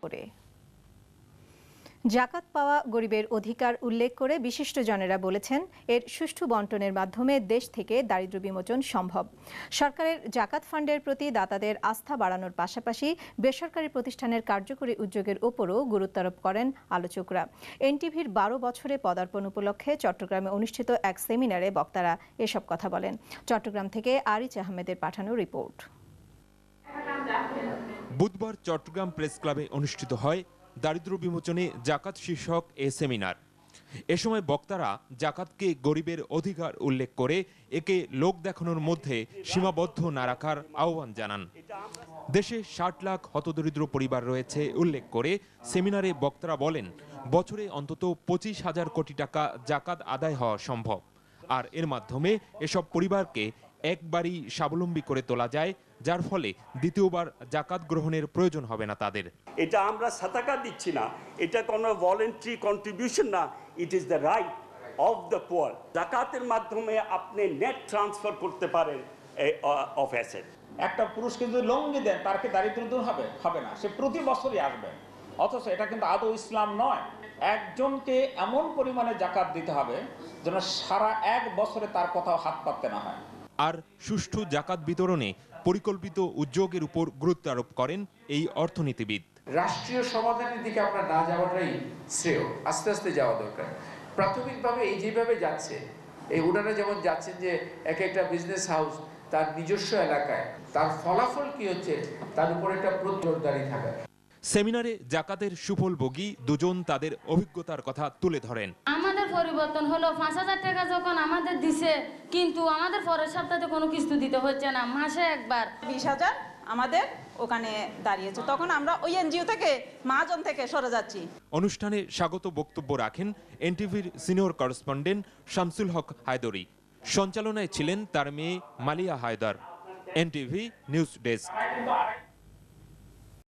খবরে। জাকাত পাওয়া গরিবের অধিকার উল্লেখ করে বিশিষ্টজনেরা বলেছেন, এর সুষ্ঠু বণ্টনের মাধ্যমে দেশ থেকে দারিদ্র্য বিমোচন সম্ভব। সরকারের জাকাত ফান্ডের প্রতি দাতাদের আস্থা বাড়ানোর পাশাপাশি বেসরকারি প্রতিষ্ঠানের কার্যকরী উদ্যোগের ওপরও গুরুত্ব আরোপ করেন আলোচকরা। এনটিভির 12 বছরে পদার্পণ উপলক্ষে চট্টগ্রামে অনুষ্ঠিত এক সেমিনারে বক্তারা এসব কথা বলেন। চট্টগ্রাম থেকে আরিচ আহমেদের পাঠানো রিপোর্ট। বুধবার চট্টগ্রাম প্রেস ক্লাবে অনুষ্ঠিত হয় দারিদ্র্য বিমোচনে জাকাত শীর্ষক এ সেমিনার। এ সময় বক্তারা জাকাতকে গরিবের অধিকার উল্লেখ করে একে লোক দেখানোর মধ্যে সীমাবদ্ধ না রাখার আহ্বান জানান। দেশে 60 লাখ হতদরিদ্র পরিবার রয়েছে উল্লেখ করে সেমিনারে বক্তারা বলেন, বছরে অন্তত 25,000 কোটি টাকা জাকাত আদায় হওয়া সম্ভব। আর এর মাধ্যমে এসব পরিবারকে একবারই স্বাবলম্বী করে তোলা যায়, যার ফলে দ্বিতীয়বার জাকাত গ্রহণের প্রয়োজন হবে না তাদের। এটা আমরা সাদাকা দিচ্ছি না, এটা কোনো ভলান্টারি কন্ট্রিবিউশন না, it is the right of the poor. জাকাতের মাধ্যমে আপনি নেট ট্রান্সফার করতে পারেন অফ অ্যাসেট। একটা পুরুষকে যদি লঙ্গি দেন, তার কি দারিদ্র দূর হবে? হবে না, সে প্রতি বছরই আসবে। অথচ এটা কিন্তু আদৌ ইসলাম নয়। একজনকে এমন পরিমাণে জাকাত দিতে হবে যেন সারা এক বছরে তার কোথাও হাত পাততে না হয়। আর সুষ্ঠু জাকাত বিতরণে পরিকল্পিত উদ্যোগের উপর গুরুত্ব আরোপ করেন এই অর্থনীতিবিদ। রাষ্ট্রীয় সমাধানের দিকে আমরা না যাওয়াটাই শ্রেয়, আস্তে আস্তে যাওয়া দরকার। প্রাথমিকভাবে এই যেভাবে যাচ্ছে, এই ওনারা যেমন যাচ্ছেন যে এক একটা বিজনেস হাউস তার নিজস্ব এলাকায়, তার ফলাফল কি হচ্ছে তার উপর একটা নজরদারি থাকা। সেমিনারে জাকাতের সুফলভোগী দুজন তাদের অভিজ্ঞতার কথা তুলে ধরেন। আমাদের পরিবর্তন হলো 5,000 টাকা যখন আমাদের দিছে, কিন্তু আমাদের পরের সপ্তাহে কোনো কিস্তি দিতে হচ্ছে না, মাসে একবার 20,000 আমাদের ওখানে দাঁড়িয়েছে। তখন আমরা ওই এনজিও থেকে মহাজন থেকে সরে যাচ্ছি। অনুষ্ঠানে স্বাগত বক্তব্য রাখেন এনটিভির সিনিয়র করেসপন্ডেন্ট শামসুল হক হায়দরি। সঞ্চালনায় ছিলেন তার মেয়ে Maliya Haidar. NTV news desk.